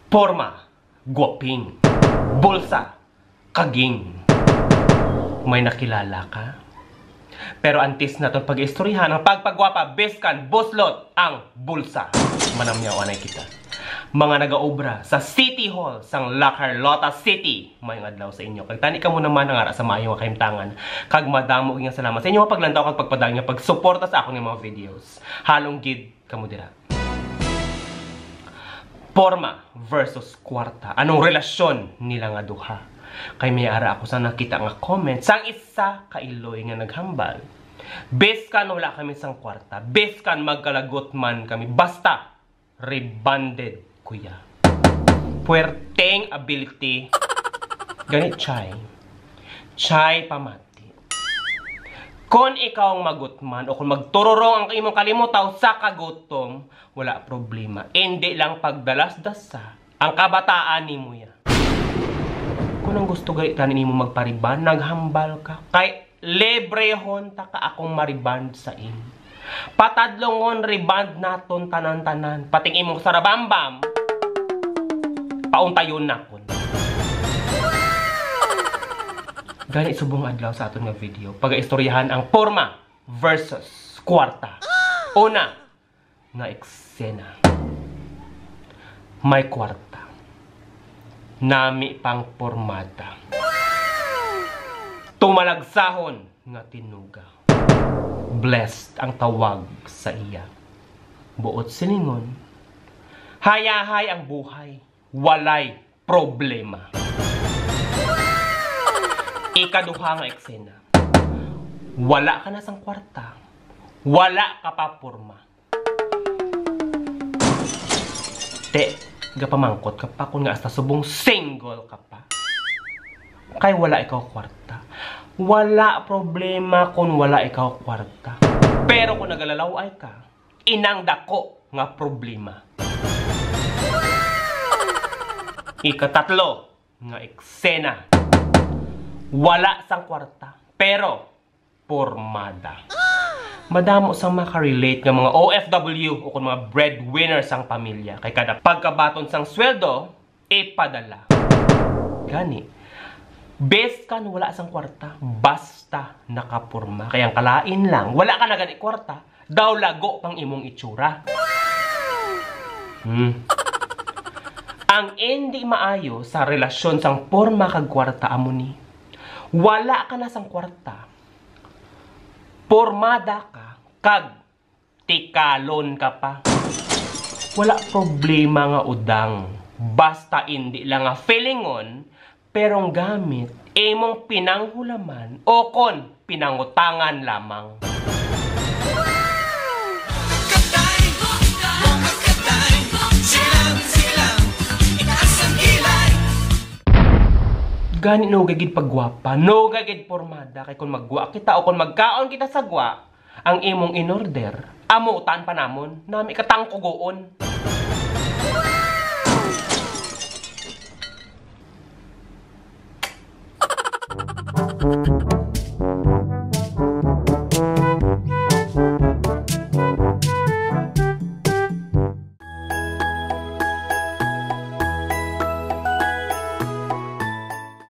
Porma, guwaping, bulsa, kaging. May nakilala ka? Pero antes na itong pag-istoryahan, ang pagpagwapa, beskan, buslot, ang bulsa. Manamyaw anay kita. Mga nagaobra sa City Hall sang La Carlota City. Mayong adlaw sa inyo. Kag tani ka mo naman ang ara sa maayong kahimtangan. Kag madamo nga salamat sa inyo paglantaw kag pagpadang nga pagsuporta sa akong mga videos. Halong gid kamo dira. Porma versus kwarta. Anong relasyon nila nga duha? Kay may ara ako sa nakita nga comment sang isa ka iloy nga naghambal. Beskan wala kami sang kwarta. Beskan magkalagot man kami. Basta rebanded kuya. Puwerteng ability. Ganit chay. Chay pamati. Kung ikaw ang magutman o kung magtururong ang imong kalimutaw sa kagutom, wala problema. Hindi lang pagdalas-dasa ang kabataan ni mo yan. Kung ang gusto galitan ni mo magpariban, naghambal ka. Kay lebrehon ta ka akong mariband sa in. Patadlongon riband naton tanan-tanan. Pating imong sarabambam. Pauntayon na kon. Gani subong adlaw sa aton nga video. Pag-istoryahan ang porma versus kwarta. Una, nga eksena. May kwarta. Nami pang pormada. Tumalagsahon nga tinuga. Blessed ang tawag sa iya. Buot siningon, hayahay ang buhay. Walay problema. Ikaduha nga eksena. Wala ka na sang kwarta. Wala ka pa porma. Te, gapamangkot ka pa kung nga hasta subong single ka pa. Kay wala ikaw kwarta. Wala problema kung wala ikaw kwarta. Pero kung nagalalaway ka, inang dako nga problema. Ikatatlo nga eksena. Wala sang kwarta, pero pormada. Madamo sang makarelate nga mga OFW o kung mga breadwinner sang pamilya. Kay kada pagkabaton sang sweldo, ipadala. Gani. Best kan wala sang kwarta, basta nakapurma. Kaya ang kalain lang, wala ka na gani kwarta, daw lago pang imong itsura. Ang hindi maayo sa relasyon sang porma kag kwarta amo ni. Wala ka na sang kwarta. Pormada ka, kag tikalon ka pa. Wala problema nga udang. Basta hindi lang nga feelingon, pero ang gamit, imong pinanghulaman o kon pinangutangan lamang. Gani no gagid pagwapa, no gagid pormada. Kay kung magwa kita o kung magkaon kita sa gwa, ang imong inorder, amutan pa namon, nami katangkugoon.